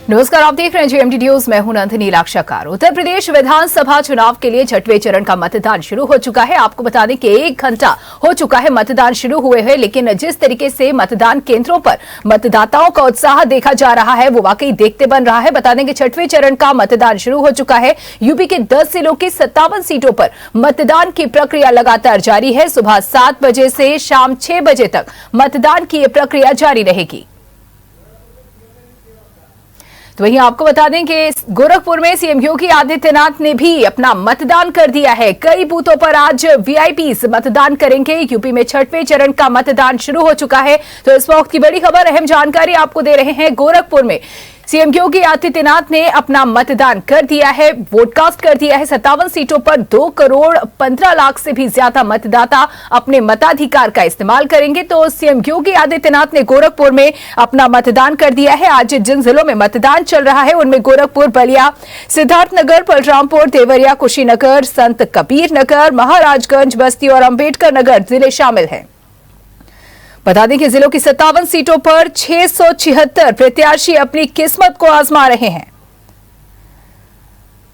नमस्कार, आप देख रहे हैं जीएमटी न्यूज। मैं हूं नंदिनी लाक्षाकार। उत्तर प्रदेश विधानसभा चुनाव के लिए छठवें चरण का मतदान शुरू हो चुका है। आपको बता दें कि 1 घंटा हो चुका है मतदान शुरू हुए हुए, लेकिन जिस तरीके से मतदान केंद्रों पर मतदाताओं का उत्साह देखा जा रहा है वो वाकई देखते बन रहा है। बता दें कि छठवें चरण का मतदान शुरू हो चुका है। यूपी के 10 जिलों की 57 सीटों पर मतदान की प्रक्रिया लगातार जारी है। सुबह 7 बजे से शाम 6 बजे तक मतदान की यह प्रक्रिया जारी रहेगी। तो वहीं आपको बता दें कि गोरखपुर में सीएम योगी आदित्यनाथ ने भी अपना मतदान कर दिया है। कई बूथों पर आज वीआईपीज मतदान करेंगे। यूपी में छठवें चरण का मतदान शुरू हो चुका है। तो इस वक्त की बड़ी खबर, अहम जानकारी आपको दे रहे हैं। गोरखपुर में सीएम योगी आदित्यनाथ ने अपना मतदान कर दिया है, वोटकास्ट कर दिया है। 57 सीटों पर 2 करोड़ 15 लाख से भी ज्यादा मतदाता अपने मताधिकार का इस्तेमाल करेंगे। तो सीएम योगी आदित्यनाथ ने गोरखपुर में अपना मतदान कर दिया है। आज जिन जिलों में मतदान चल रहा है उनमें गोरखपुर, बलिया, सिद्धार्थनगर, बलरामपुर, देवरिया, कुशीनगर, संत कबीर नगर, महाराजगंज, बस्ती और अंबेडकर नगर जिले शामिल हैं। बता दें कि जिलों की 57 सीटों पर 676 प्रत्याशी अपनी किस्मत को आजमा रहे हैं।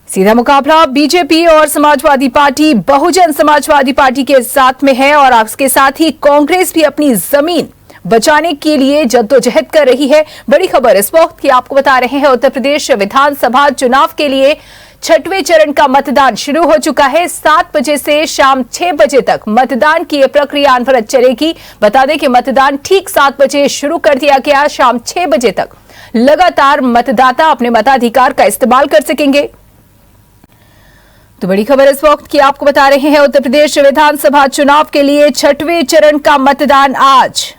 सीधा मुकाबला बीजेपी और समाजवादी पार्टी, बहुजन समाजवादी पार्टी के साथ में है और इसके साथ ही कांग्रेस भी अपनी जमीन बचाने के लिए जद्दोजहद कर रही है। बड़ी खबर इस वक्त की आपको बता रहे हैं। उत्तर प्रदेश विधानसभा चुनाव के लिए छठवें चरण का मतदान शुरू हो चुका है। 7 बजे से शाम 6 बजे तक मतदान की यह प्रक्रिया अनवरत चलेगी। बता दें कि मतदान ठीक 7 बजे शुरू कर दिया गया। शाम 6 बजे तक लगातार मतदाता अपने मताधिकार का इस्तेमाल कर सकेंगे। तो बड़ी खबर इस वक्त की आपको बता रहे हैं। उत्तर प्रदेश विधानसभा चुनाव के लिए छठवें चरण का मतदान आज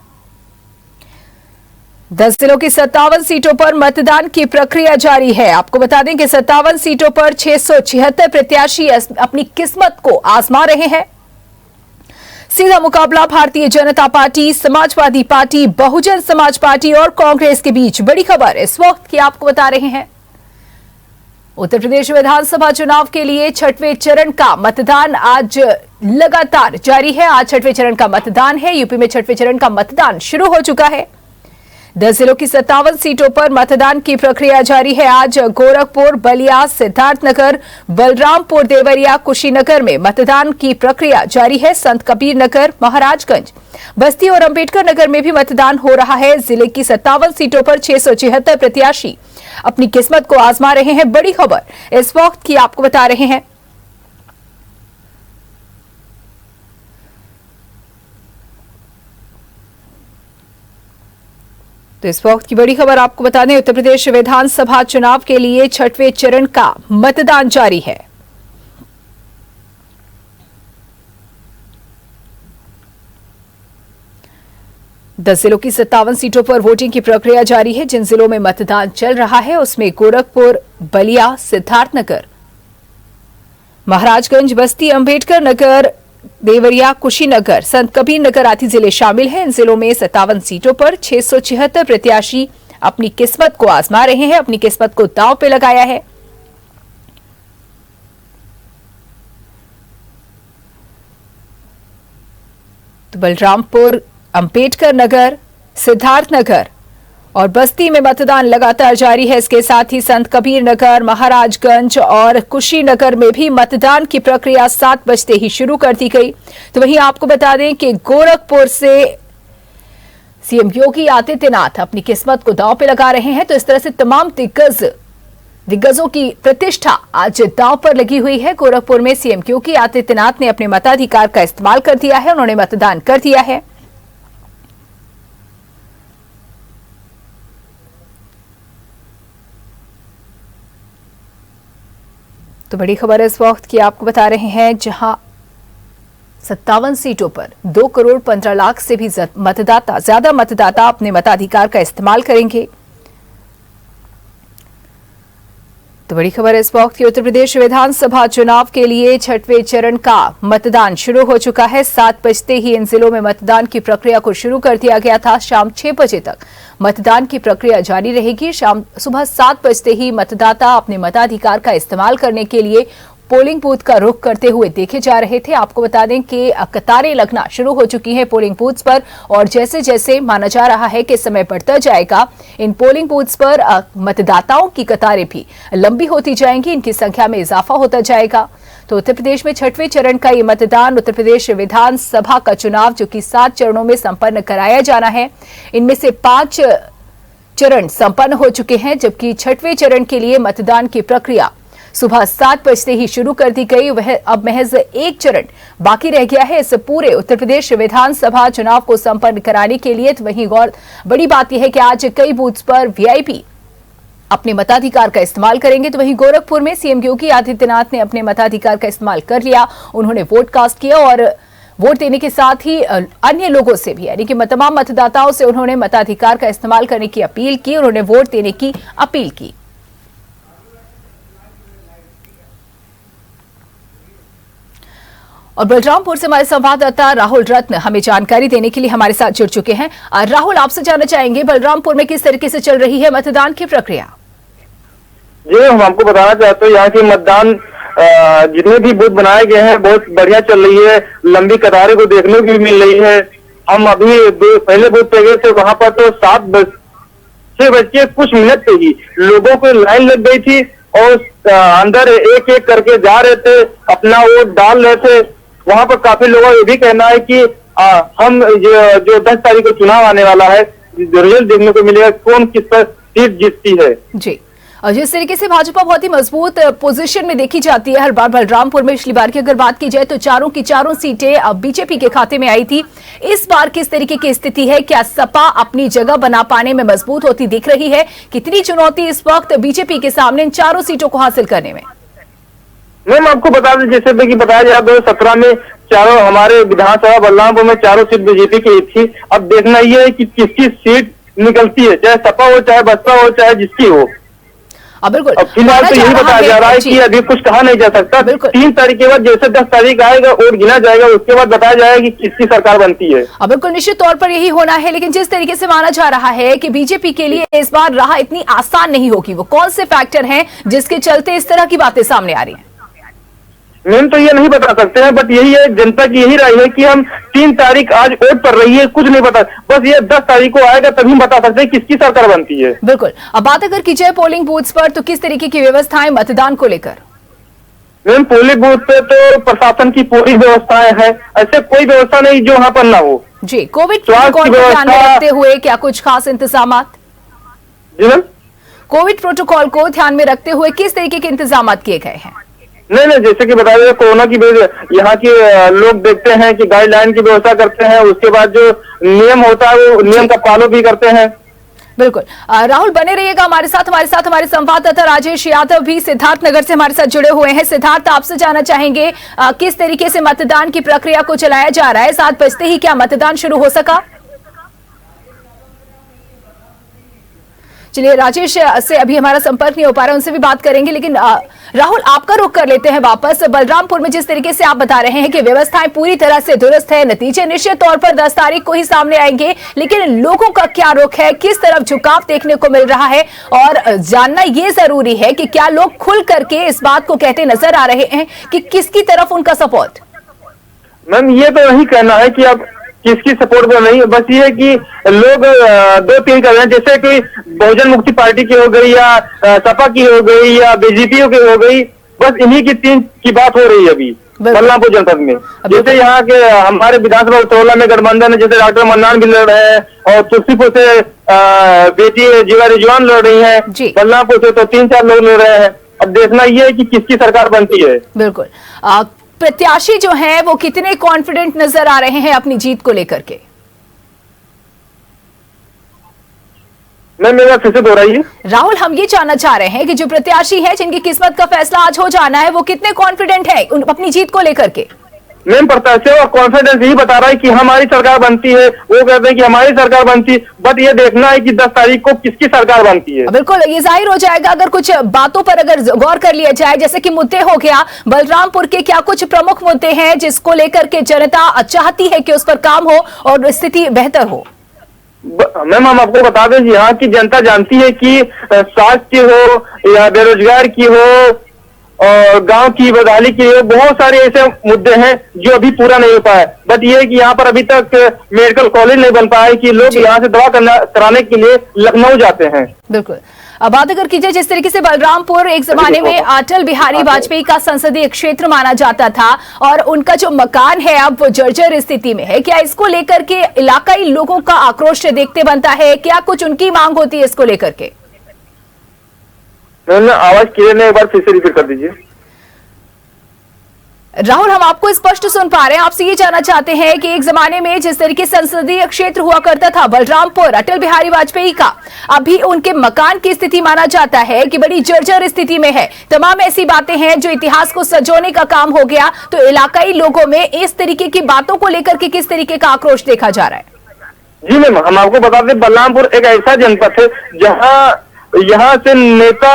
10 जिलों की 57 सीटों पर मतदान की प्रक्रिया जारी है। आपको बता दें कि 57 सीटों पर 676 प्रत्याशी अपनी किस्मत को आजमा रहे हैं। सीधा मुकाबला Bharatiya Janata party, Samajwadi party, Bahujan Samaj party और कांग्रेस के बीच। बड़ी खबर इस वक्त की आपको बता रहे हैं। उत्तर प्रदेश विधानसभा चुनाव के लिए छठवें चरण का मतदान आज लगातार जारी है। आज छठवें चरण का मतदान है। यूपी में छठवें चरण का मतदान शुरू हो चुका है। 10 जिलों की 57 सीटों पर मतदान की प्रक्रिया जारी है। आज गोरखपुर, बलिया, सिद्धार्थनगर, बलरामपुर, देवरिया, कुशीनगर में मतदान की प्रक्रिया जारी है। संत कबीर नगर, महाराजगंज, बस्ती और अंबेडकर नगर में भी मतदान हो रहा है। जिले की 57 सीटों पर 676 प्रत्याशी अपनी किस्मत को आजमा रहे हैं। बड़ी खबर इस वक्त की आपको बता रहे हैं। तो इस वक्त की बड़ी खबर आपको बता दें, उत्तर प्रदेश विधानसभा चुनाव के लिए छठवें चरण का मतदान जारी है। दस जिलों की 57 सीटों पर वोटिंग की प्रक्रिया जारी है। जिन जिलों में मतदान चल रहा है उसमें गोरखपुर, बलिया, सिद्धार्थनगर, महाराजगंज, बस्ती, अंबेडकर नगर, देवरिया, कुशीनगर, संत कबीर नगर आदि जिले शामिल हैं। इन जिलों में 57 सीटों पर 676 प्रत्याशी अपनी किस्मत को आजमा रहे हैं, अपनी किस्मत को दांव पे लगाया है। तो बलरामपुर, अंबेडकर नगर, सिद्धार्थनगर और बस्ती में मतदान लगातार जारी है। इसके साथ ही संत कबीर नगर, महाराजगंज और कुशीनगर में भी मतदान की प्रक्रिया 7 बजते ही शुरू कर दी गई। तो वहीं आपको बता दें कि गोरखपुर से सीएम योगी आदित्यनाथ अपनी किस्मत को दांव पे लगा रहे हैं। तो इस तरह से तमाम दिग्गजों की प्रतिष्ठा आज दांव पर लगी हुई है। गोरखपुर में सीएम योगी आदित्यनाथ ने अपने मताधिकार का इस्तेमाल कर दिया है। उन्होंने मतदान कर दिया है। तो बड़ी खबर इस वक्त की आपको बता रहे हैं, जहां 57 सीटों पर 2 करोड़ 15 लाख से भी ज्यादा मतदाता अपने मताधिकार का इस्तेमाल करेंगे। तो बड़ी खबर इस वक्त की, उत्तर प्रदेश विधानसभा चुनाव के लिए छठवें चरण का मतदान शुरू हो चुका है। 7 बजते ही इन जिलों में मतदान की प्रक्रिया को शुरू कर दिया गया था। शाम 6 बजे तक मतदान की प्रक्रिया जारी रहेगी। सुबह 7 बजते ही मतदाता अपने मताधिकार का इस्तेमाल करने के लिए पोलिंग बूथ का रुख करते हुए देखे जा रहे थे। आपको बता दें कि कतारें लगना शुरू हो चुकी हैं पोलिंग बूथ्स पर, और जैसे जैसे माना जा रहा है कि समय बढ़ता जाएगा, इन पोलिंग बूथ्स पर मतदाताओं की कतारें भी लंबी होती जाएंगी, इनकी संख्या में इजाफा होता जाएगा। तो उत्तर प्रदेश में 6वें चरण का ये मतदान, उत्तर प्रदेश विधानसभा का चुनाव जो कि 7 चरणों में संपन्न कराया जाना है, इनमें से 5 चरण संपन्न हो चुके हैं, जबकि 6वें चरण के लिए मतदान की प्रक्रिया सुबह 7 बजते ही शुरू कर दी गई। वह अब महज 1 चरण बाकी रह गया है इस पूरे उत्तर प्रदेश विधानसभा चुनाव को संपन्न कराने के लिए। तो वहीं गौर बड़ी बात यह है कि आज कई बूथ्स पर वीआईपी अपने मताधिकार का इस्तेमाल करेंगे। तो वहीं गोरखपुर में सीएम योगी आदित्यनाथ ने अपने मताधिकार का इस्तेमाल कर लिया। उन्होंने वोट कास्ट किया और वोट देने के साथ ही अन्य लोगों से भी, यानी कि तमाम मतदाताओं से उन्होंने मताधिकार का इस्तेमाल करने की अपील की, उन्होंने वोट देने की अपील की। और बलरामपुर से हमारे संवाददाता राहुल रत्न हमें जानकारी देने के लिए हमारे साथ जुड़ चुके हैं। राहुल, आपसे जानना चाहेंगे बलरामपुर में किस तरीके से चल रही है मतदान की प्रक्रिया? जी, हम आपको बताना चाहते हैं यहाँ की मतदान जितने भी बूथ बनाए गए हैं बहुत बढ़िया चल रही है। लंबी कतारें को देखने को भी मिल रही है। हम अभी पहले बूथ पे गए थे, वहां पर तो 6 बज के कुछ मिनट पे ही लोगों को लाइन लग गई थी और अंदर एक एक करके जा रहे थे, अपना वोट डाल रहे थे। वहां पर काफी लोगों का ये भी कहना है कि हम जो 10 तारीख को चुनाव आने वाला है, रिजल्ट देखने को मिलेगा कौन किस पर सीट जीतती है। जी, और जिस तरीके से भाजपा बहुत ही मजबूत पोजीशन में देखी जाती है हर बार, बलरामपुर में पिछली बार की अगर बात की जाए तो चारों की चारों सीटें अब बीजेपी के खाते में आई थी। इस बार किस तरीके की स्थिति है? क्या सपा अपनी जगह बना पाने में मजबूत होती दिख रही है? कितनी चुनौती इस वक्त बीजेपी के सामने इन चारों सीटों को हासिल करने में? मैम, आपको बता दें, जैसे कि बताया गया 2017 में चारों हमारे विधानसभा बलरामपुर में चारों सीट बीजेपी की थी। अब देखना यह है कि किसकी सीट निकलती है, चाहे सपा हो, चाहे बसपा हो, चाहे जिसकी हो। बिल्कुल, अब फिलहाल तो यही बताया जा रहा है कि अभी कुछ कहा नहीं जा सकता। 3 तारीख के बाद जैसे 10 तारीख आएगा और गिना जाएगा, उसके बाद बताया जाएगा कि किसकी सरकार बनती है। बिल्कुल, निश्चित तौर पर यही होना है। लेकिन जिस तरीके से माना जा रहा है कि बीजेपी के लिए इस बार राह इतनी आसान नहीं होगी, वो कौन से फैक्टर हैं जिसके चलते इस तरह की बातें सामने आ रही हैं? मैम, तो ये नहीं बता सकते हैं, बट यही है, जनता की यही राय है कि हम 3 तारीख आज वोट पर रही है, कुछ नहीं पता। बस ये 10 तारीख को आएगा तभी बता सकते हैं किसकी सरकार बनती है। बिल्कुल, अब बात अगर की जाए पोलिंग बूथ्स पर, तो किस तरीके की व्यवस्थाएं मतदान को लेकर? मैम, पोलिंग बूथ पे तो प्रशासन की पूरी व्यवस्थाएं हैं, ऐसे कोई व्यवस्था नहीं जो वहाँ पर ना हो। जी, कोविड प्रोटोकॉल को ध्यान में रखते हुए क्या कुछ खास इंतजाम? जी मैम, कोविड प्रोटोकॉल को ध्यान में रखते हुए किस तरीके के इंतजाम किए गए हैं? नहीं, जैसे कि बताया गया कोरोना की वजह यहाँ के लोग देखते हैं कि गाइडलाइन की व्यवस्था करते हैं, उसके बाद जो नियम होता है वो नियम का पालन भी करते हैं। बिल्कुल, राहुल बने रहिएगा हमारे साथ हमारे संवाददाता राजेश यादव भी सिद्धार्थनगर से हमारे साथ जुड़े हुए हैं। सिद्धार्थ, आपसे जानना चाहेंगे किस तरीके से मतदान की प्रक्रिया को चलाया जा रहा है? 7 बजते ही क्या मतदान शुरू हो सका? चलिए, राजेश से अभी हमारा संपर्क नहीं हो पा रहा, उनसे भी बात करेंगे। लेकिन राहुल, आपका रुख कर लेते हैं वापस। बलरामपुर में जिस तरीके से आप बता रहे हैं कि व्यवस्थाएं पूरी तरह से दुरुस्त है, नतीजे निश्चित तौर पर 10 तारीख को ही सामने आएंगे, लेकिन लोगों का क्या रुख है, किस तरफ झुकाव देखने को मिल रहा है? और जानना यह जरूरी है कि क्या लोग खुल करके इस बात को कहते नजर आ रहे हैं कि किसकी तरफ उनका सपोर्ट? मैम, ये तो नहीं कहना है कि अब किसकी सपोर्ट पर नहीं, बस ये है कि लोग 2-3 कर रहे हैं, जैसे कि बहुजन मुक्ति पार्टी की हो गई या सपा की हो गई या बीजेपी की हो गई, बस इन्हीं की 3 की बात हो रही है अभी बलरामपुर जनपद में। जैसे यहाँ के हमारे विधानसभा टोला में गठबंधन है, जैसे डॉक्टर मन्नान भी लड़ रहे हैं और तुलसीपुर से बेटी जीवा रिजवान लड़ रही है, बलरामपुर से तो 3-4 लोग लड़ रहे हैं। अब देखना ये है कि किसकी सरकार बनती है। बिल्कुल, प्रत्याशी जो हैं वो कितने कॉन्फिडेंट नजर आ रहे हैं अपनी जीत को लेकर के? मैं मेरा फिर से दोहराइए। राहुल, हम ये जानना चाह रहे हैं कि जो प्रत्याशी है जिनकी किस्मत का फैसला आज हो जाना है, वो कितने कॉन्फिडेंट है अपनी जीत को लेकर के? मैम, प्रत्याशी और कॉन्फिडेंस यही बता रहा है कि हमारी सरकार बनती है, वो कहते हैं कि हमारी सरकार बनती है, बट ये देखना है कि 10 तारीख को किसकी सरकार बनती है। बिल्कुल, ये जाहिर हो जाएगा अगर कुछ बातों पर अगर गौर कर लिया जाए, जैसे कि मुद्दे हो गया बलरामपुर के, क्या कुछ प्रमुख मुद्दे हैं जिसको लेकर के जनता चाहती है कि उस पर काम हो और स्थिति बेहतर हो? मैम, हम आपको बता दें यहाँ की जनता जानती है कि स्वास्थ्य की हो या बेरोजगार की हो और गांव की बदहाली के लिए बहुत सारे ऐसे मुद्दे हैं जो अभी पूरा नहीं हो पाए। बट ये है कि यहाँ पर अभी तक मेडिकल कॉलेज नहीं बन पाया है कि लोग यहाँ से दवा कराने के लिए लखनऊ जाते हैं। बिल्कुल। अब बात अगर कीजिए जिस तरीके से बलरामपुर एक जमाने में अटल बिहारी वाजपेयी का संसदीय क्षेत्र माना जाता था और उनका जो मकान है अब वो जर्जर स्थिति में है, क्या इसको लेकर के इलाकाई लोगों का आक्रोश देखते बनता है? क्या कुछ उनकी मांग होती है इसको लेकर के? आवाज क्लियर नहीं, एक बार फिर से रिपीट कर दीजिए। राहुल, हम आपको स्पष्ट सुन पा रहे हैं। आपसे ये जानना चाहते हैं कि एक जमाने में जिस तरीके संसदीय क्षेत्र हुआ करता था बलरामपुर अटल बिहारी वाजपेयी का, अभी उनके मकान की स्थिति माना जाता है कि बड़ी जर्जर स्थिति में है। तमाम ऐसी बातें हैं जो इतिहास को सजोने का काम हो गया। तो इलाकाई लोगों में इस तरीके की बातों को लेकर के किस तरीके का आक्रोश देखा जा रहा है? जी मैम, हम आपको बता दें बलरामपुर एक ऐसा जनपद है जहाँ यहाँ से नेता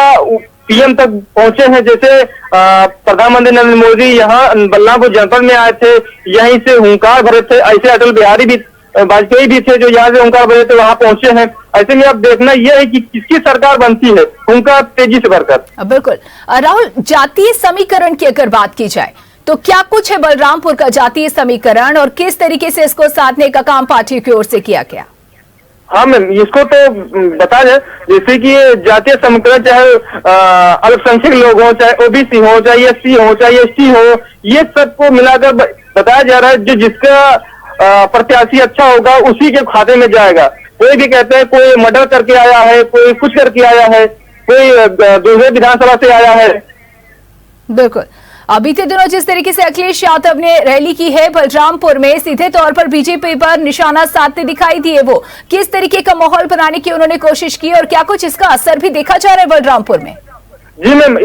पीएम तक पहुंचे हैं। जैसे प्रधानमंत्री नरेंद्र मोदी यहाँ बलरामपुर जनपद में आए थे, यहीं से हुंकार भरे थे। ऐसे अटल बिहारी भी वाजपेयी भी थे जो यहाँ से हुंकार भरे थे, वहां पहुंचे हैं। ऐसे में अब देखना यह है कि किसकी सरकार बनती है, हुंकार तेजी से भरकर। बिल्कुल। राहुल, जातीय समीकरण की अगर बात की जाए तो क्या कुछ है बलरामपुर का जातीय समीकरण और किस तरीके से इसको साधने का काम पार्टी की ओर से किया गया? हाँ मैम, इसको तो बता जाए जैसे कि जातीय समीकरण चाहे अल्पसंख्यक लोग हो, चाहे ओबीसी हो, चाहे एससी हो, चाहे एसटी हो, ये सबको मिलाकर बताया जा रहा है जो जिसका प्रत्याशी अच्छा होगा उसी के खाते में जाएगा। कोई भी कहते हैं कोई मर्डर करके आया है, कोई कुछ करके आया है, कोई दूसरे विधानसभा से आया है। बिल्कुल। बीते दिनों जिस तरीके से अखिलेश यादव ने रैली की है बलरामपुर में, सीधे तौर पर बीजेपी पर निशाना साधते दिखाई दिए। वो किस तरीके का माहौल बनाने की उन्होंने कोशिश की और क्या कुछ इसका असर भी देखा जा रहा है बलरामपुर में? जी मैम,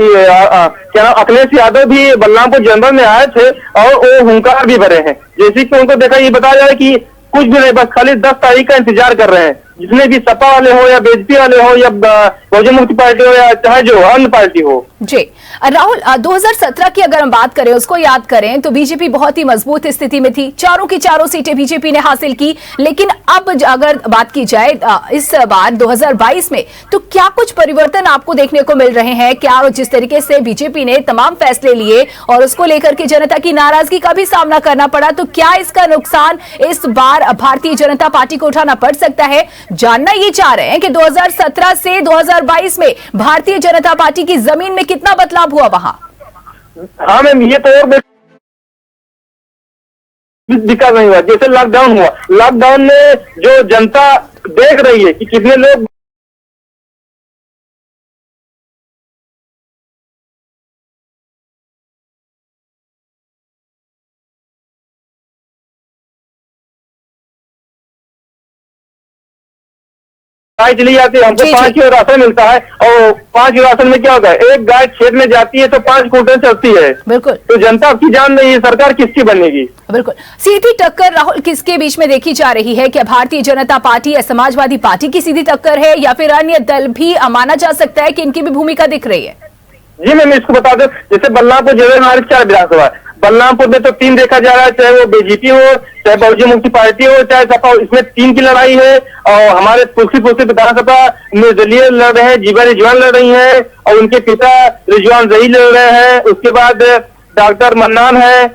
क्या अखिलेश यादव भी बलरामपुर जनपद में आए थे और वो हुंकार भी भरे हैं। जैसे कि उनको देखा ये बताया जा रहा है कि कुछ भी नहीं, बस खाली 10 तारीख का इंतजार कर रहे हैं। जितने भी सपा वाले हो या बीजेपी वाले हो या बहुजन मुक्ति पार्टी हो या चाहे जो अन्य पार्टी हो। जी राहुल, 2017 की अगर हम बात करें, उसको याद करें तो बीजेपी बहुत ही मजबूत स्थिति में थी। चारों की चारों सीटें बीजेपी ने हासिल की। लेकिन अब अगर बात की जाए इस बार 2022 में, तो क्या कुछ परिवर्तन आपको देखने को मिल रहे हैं? क्या जिस तरीके से बीजेपी ने तमाम फैसले लिए और उसको लेकर के जनता की नाराजगी का भी सामना करना पड़ा, तो क्या इसका नुकसान इस बार भारतीय जनता पार्टी को उठाना पड़ सकता है? जानना ये चाह रहे हैं कि 2017 से 2022 में भारतीय जनता पार्टी की जमीन में कितना बदलाव हुआ वहां? हाँ मैम, ये तो और विकास नहीं हुआ। जैसे लॉकडाउन हुआ, लॉकडाउन में जो जनता देख रही है कि कितने लोग गाय चली जाती है, हमको 5 किलो राशन मिलता है और 5 किलो राशन में क्या होता है, एक गाय खेत में जाती है तो 5 क्विंटल चलती है। बिल्कुल। तो जनता की जान रही है, सरकार किसकी बनेगी? बिल्कुल। सीधी टक्कर राहुल किसके बीच में देखी जा रही है? क्या भारतीय जनता पार्टी या समाजवादी पार्टी की सीधी टक्कर है या फिर अन्य दल भी माना जा सकता है कि इनकी भी भूमिका दिख रही है? जी मैम, इसको बता दो, जैसे बलरामपुर जिले में हमारे 4 विधानसभा है। बलरामपुर में तो 3 देखा जा रहा है, चाहे वो बीजेपी हो, चाहे बहुजन मुक्ति पार्टी हो, चाहे सपा, इसमें 3 की लड़ाई है। और हमारे तुलसीपुर से विधानसभा निर्दलीय लड़ रहे हैं, जीवा रिजवान लड़ रही हैं और उनके पिता रिजवान रही लड़ रहे हैं। उसके बाद डॉक्टर मन्नान है,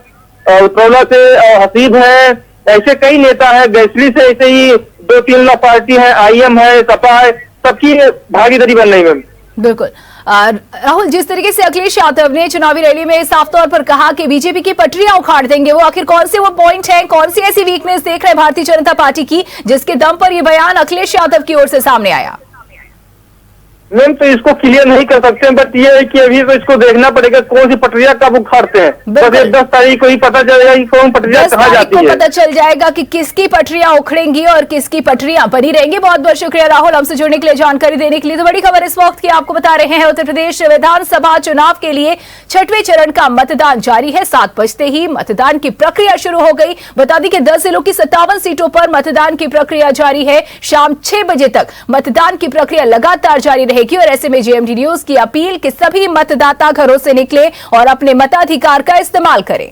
उत्तरौला से हसीब है, ऐसे कई नेता है। गैसरी से ऐसे ही 2-3 पार्टी है, IM है, सपा है, सबकी भागीदारी बन रही है। बिल्कुल। राहुल, जिस तरीके से अखिलेश यादव ने चुनावी रैली में साफ तौर पर कहा कि बीजेपी की पटरियां उखाड़ देंगे, वो आखिर कौन से वो पॉइंट है, कौन सी ऐसी वीकनेस देख रहे भारतीय जनता पार्टी की जिसके दम पर ये बयान अखिलेश यादव की ओर से सामने आया? मैम, तो इसको क्लियर नहीं कर सकते हैं, बट ये है कि अभी तो इसको देखना पड़ेगा कौन सी पटरियां कब उखाड़ते हैं। बस 10 तारीख को ही पता चलेगा कि कौन पटरियां कहाँ जाती है। पता चल जाएगा कि किसकी पटरियां उखड़ेंगी और किसकी पटरियां बनी रहेंगी। बहुत बहुत शुक्रिया राहुल, हमसे जुड़ने के लिए, जानकारी देने के लिए। तो बड़ी खबर इस वक्त की आपको बता रहे हैं, उत्तर प्रदेश विधानसभा चुनाव के लिए 6वें चरण का मतदान जारी है। 7 बजते ही मतदान की प्रक्रिया शुरू हो गई। बता दें कि 10 जिलों की 57 सीटों पर मतदान की प्रक्रिया जारी है। शाम 6 बजे तक मतदान की प्रक्रिया लगातार जारी रहेगी और ऐसे में GMT न्यूज की अपील कि सभी मतदाता घरों से निकले और अपने मताधिकार का इस्तेमाल करें।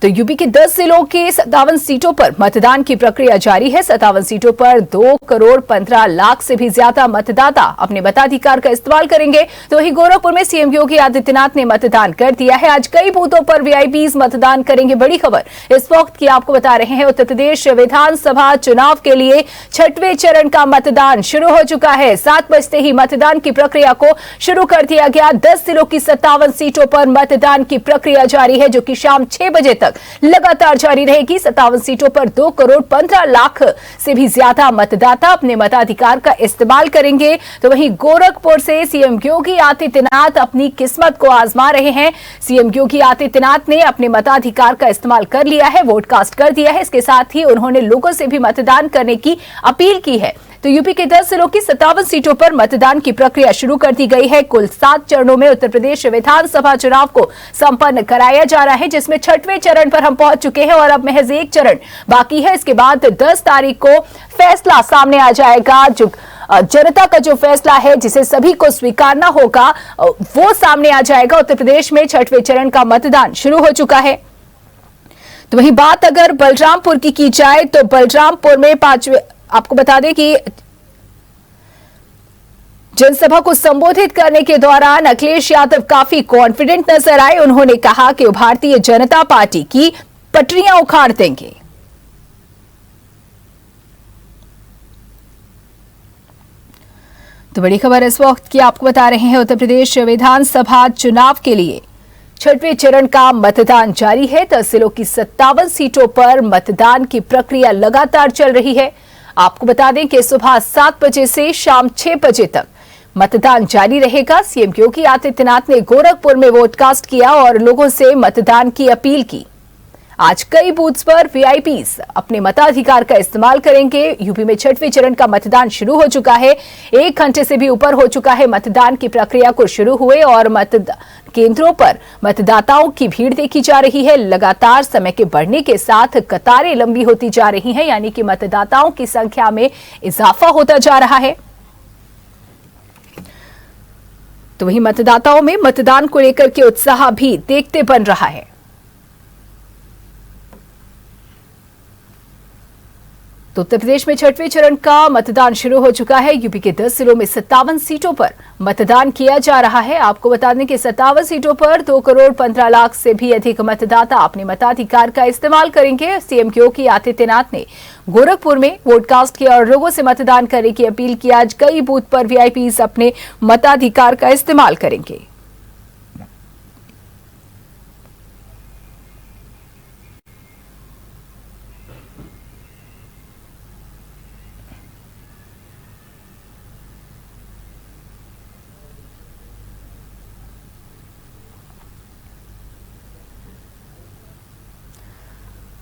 तो यूपी के 10 जिलों के 57 सीटों पर मतदान की प्रक्रिया जारी है। 57 सीटों पर 2 करोड़ 15 लाख से भी ज्यादा मतदाता अपने मताधिकार का इस्तेमाल करेंगे। तो वहीं गोरखपुर में सीएम योगी आदित्यनाथ ने मतदान कर दिया है। आज कई बूथों पर वीआईपीज मतदान करेंगे। बड़ी खबर इस वक्त की आपको बता रहे हैं। उत्तर प्रदेश विधानसभा चुनाव के लिए 6वें चरण का मतदान शुरू हो चुका है। 7 बजते ही मतदान की प्रक्रिया को शुरू कर दिया गया। 10 जिलों की 57 सीटों पर मतदान की प्रक्रिया जारी है, जो कि शाम 6 बजे तक लगातार जारी रहेगी। 57 सीटों पर 2 करोड़ 15 लाख से भी ज्यादा मतदाता अपने मताधिकार का इस्तेमाल करेंगे। तो वहीं गोरखपुर से सीएम योगी आदित्यनाथ अपनी किस्मत को आजमा रहे हैं। सीएम योगी आदित्यनाथ ने अपने मताधिकार का इस्तेमाल कर लिया है, वोट कास्ट कर दिया है। इसके साथ ही उन्होंने लोगों से भी मतदान करने की अपील की है। तो यूपी के 10 जिलों की 57 सीटों पर मतदान की प्रक्रिया शुरू कर दी गई है। कुल 7 चरणों में उत्तर प्रदेश विधानसभा चुनाव को संपन्न कराया जा रहा है, जिसमें 6वें चरण पर हम पहुंच चुके हैं और अब महज 1 चरण बाकी है। इसके बाद 10 तारीख को फैसला सामने आ जाएगा। जो जनता का जो फैसला है, जिसे सभी को स्वीकारना होगा, वो सामने आ जाएगा। उत्तर प्रदेश में 6वें चरण का मतदान शुरू हो चुका है। तो वहीं बात अगर बलरामपुर की जाए तो बलरामपुर में 5वें, आपको बता दें कि जनसभा को संबोधित करने के दौरान अखिलेश यादव काफी कॉन्फिडेंट नजर आए। उन्होंने कहा कि वो भारतीय जनता पार्टी की पटरियां उखाड़ देंगे। तो बड़ी खबर इस वक्त की आपको बता रहे हैं। उत्तर प्रदेश विधानसभा चुनाव के लिए 6वें चरण का मतदान जारी है। 10 जिलों की 57 सीटों पर मतदान की प्रक्रिया लगातार चल रही है। आपको बता दें कि सुबह 7 बजे से शाम 6 बजे तक मतदान जारी रहेगा। सीएम योगी आदित्यनाथ ने गोरखपुर में वोट कास्ट किया और लोगों से मतदान की अपील की। आज कई बूथ्स पर वीआईपीज अपने मताधिकार का इस्तेमाल करेंगे। यूपी में 6वें चरण का मतदान शुरू हो चुका है। 1 घंटे से भी ऊपर हो चुका है मतदान की प्रक्रिया को शुरू हुए और केंद्रों पर मतदाताओं की भीड़ देखी जा रही है। लगातार समय के बढ़ने के साथ कतारें लंबी होती जा रही हैं, यानी कि मतदाताओं की संख्या में इजाफा होता जा रहा है। तो वहीं मतदाताओं में मतदान को लेकर के उत्साह भी देखते बन रहा है। तो उत्तर प्रदेश में 6वें चरण का मतदान शुरू हो चुका है। यूपी के 10 जिलों में 57 सीटों पर मतदान किया जा रहा है। आपको बता दें कि 57 सीटों पर 2 करोड़ 15 लाख से भी अधिक मतदाता अपने मताधिकार का इस्तेमाल करेंगे। सीएम योगी आदित्यनाथ ने गोरखपुर में वोट कास्ट किया और लोगों से मतदान करने की अपील की। आज कई बूथ पर वीआईपीज अपने मताधिकार का इस्तेमाल करेंगे।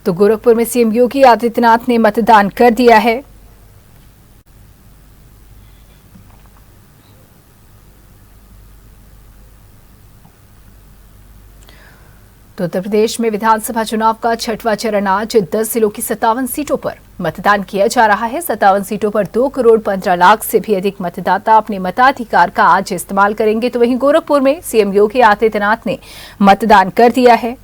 तो गोरखपुर में सीएम योगी आदित्यनाथ ने मतदान कर दिया है। तो उत्तर प्रदेश में विधानसभा चुनाव का 6वां चरण आज 10 जिलों की 57 सीटों पर मतदान किया जा रहा है। 57 सीटों पर 2 करोड़ 15 लाख से भी अधिक मतदाता अपने मताधिकार का आज इस्तेमाल करेंगे। तो वहीं गोरखपुर में सीएम योगी आदित्यनाथ ने मतदान कर दिया है।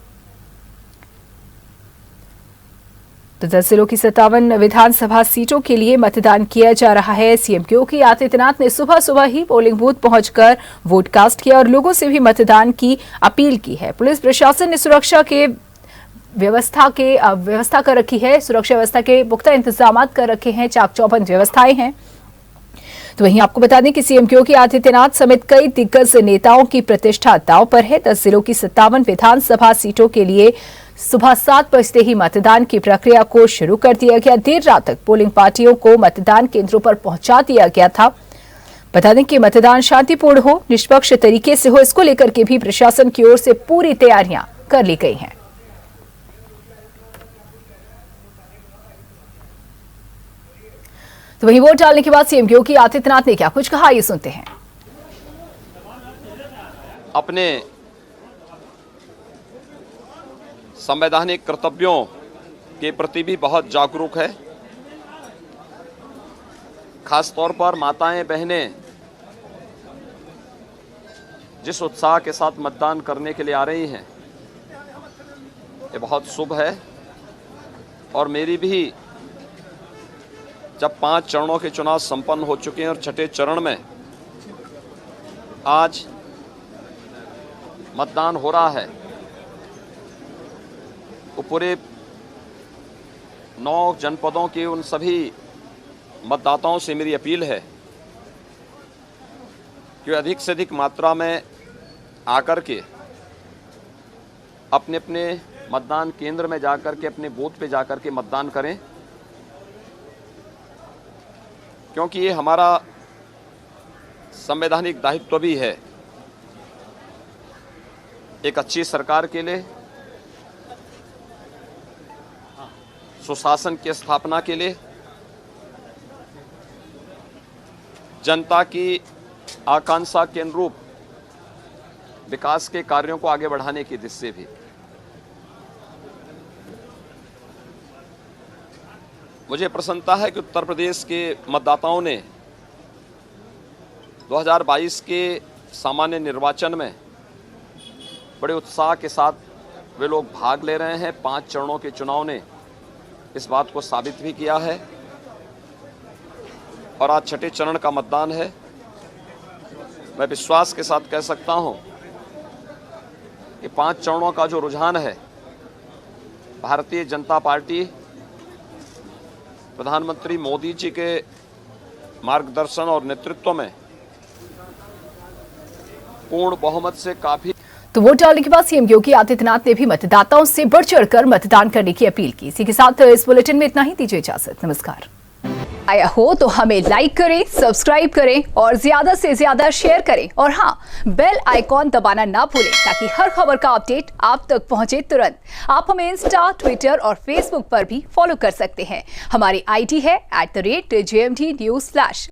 तो 10 जिलों की 57 विधानसभा सीटों के लिए मतदान किया जा रहा है। सीएम योगी आदित्यनाथ ने सुबह सुबह ही पोलिंग बूथ पहुंचकर वोट कास्ट किया और लोगों से भी मतदान की अपील की है। पुलिस प्रशासन ने सुरक्षा व्यवस्था कर रखी है। सुरक्षा व्यवस्था के पुख्ता इंतजाम कर रखे हैं। चाक चौबंद व्यवस्थाएं हैं। तो वहीं आपको बता दें कि सीएम योगी आदित्यनाथ समेत कई दिग्गज नेताओं की प्रतिष्ठा दांव पर है। 10 जिलों की 57 विधानसभा सीटों के लिए सुबह 7 बजते ही मतदान की प्रक्रिया को शुरू कर दिया गया। देर रात तक पोलिंग पार्टियों को मतदान केंद्रों पर पहुंचा दिया गया था। बता दें कि मतदान शांतिपूर्ण हो, निष्पक्ष तरीके से हो, इसको लेकर के भी प्रशासन की ओर से पूरी तैयारियां कर ली गई हैं। तो वहीं वोट डालने के बाद सीएम योगी आदित्यनाथ ने क्या कुछ कहा, ये सुनते हैं। अपने संवैधानिक कर्तव्यों के प्रति भी बहुत जागरूक है। खास तौर पर माताएं बहनें जिस उत्साह के साथ मतदान करने के लिए आ रही हैं, ये बहुत शुभ है और मेरी भी जब 5 चरणों के चुनाव संपन्न हो चुके हैं और छठे चरण में आज मतदान हो रहा है, तो पूरे 9 जनपदों के उन सभी मतदाताओं से मेरी अपील है कि अधिक से अधिक मात्रा में आकर के अपने अपने मतदान केंद्र में जाकर के अपने बूथ पे जाकर के मतदान करें, क्योंकि ये हमारा संवैधानिक दायित्व भी है एक अच्छी सरकार के लिए, सुशासन की स्थापना के लिए, जनता की आकांक्षा के अनुरूप विकास के कार्यों को आगे बढ़ाने की दिशा से भी। मुझे प्रसन्नता है कि उत्तर प्रदेश के मतदाताओं ने 2022 के सामान्य निर्वाचन में बड़े उत्साह के साथ वे लोग भाग ले रहे हैं। 5 चरणों के चुनाव ने इस बात को साबित भी किया है और आज छठे चरण का मतदान है। मैं विश्वास के साथ कह सकता हूं कि 5 चरणों का जो रुझान है, भारतीय जनता पार्टी प्रधानमंत्री मोदी जी के मार्गदर्शन और नेतृत्व में पूर्ण बहुमत से काफी। तो वोट डालने के बाद सीएम योगी आदित्यनाथ ने भी मतदाताओं से बढ़ चढ़कर मतदान करने की अपील की। इसी के साथ इस बुलेटिन में इतना ही। दीजिए इजाजत, नमस्कार। आया हो तो हमें लाइक करें, सब्सक्राइब करें और ज्यादा से ज्यादा शेयर करें और हाँ, बेल आइकॉन दबाना ना भूलें ताकि हर खबर का अपडेट आप तक पहुंचे तुरंत। आप हमें इंस्टा, ट्विटर और फेसबुक पर भी फॉलो कर सकते हैं। हमारी आईडी है @JMT News।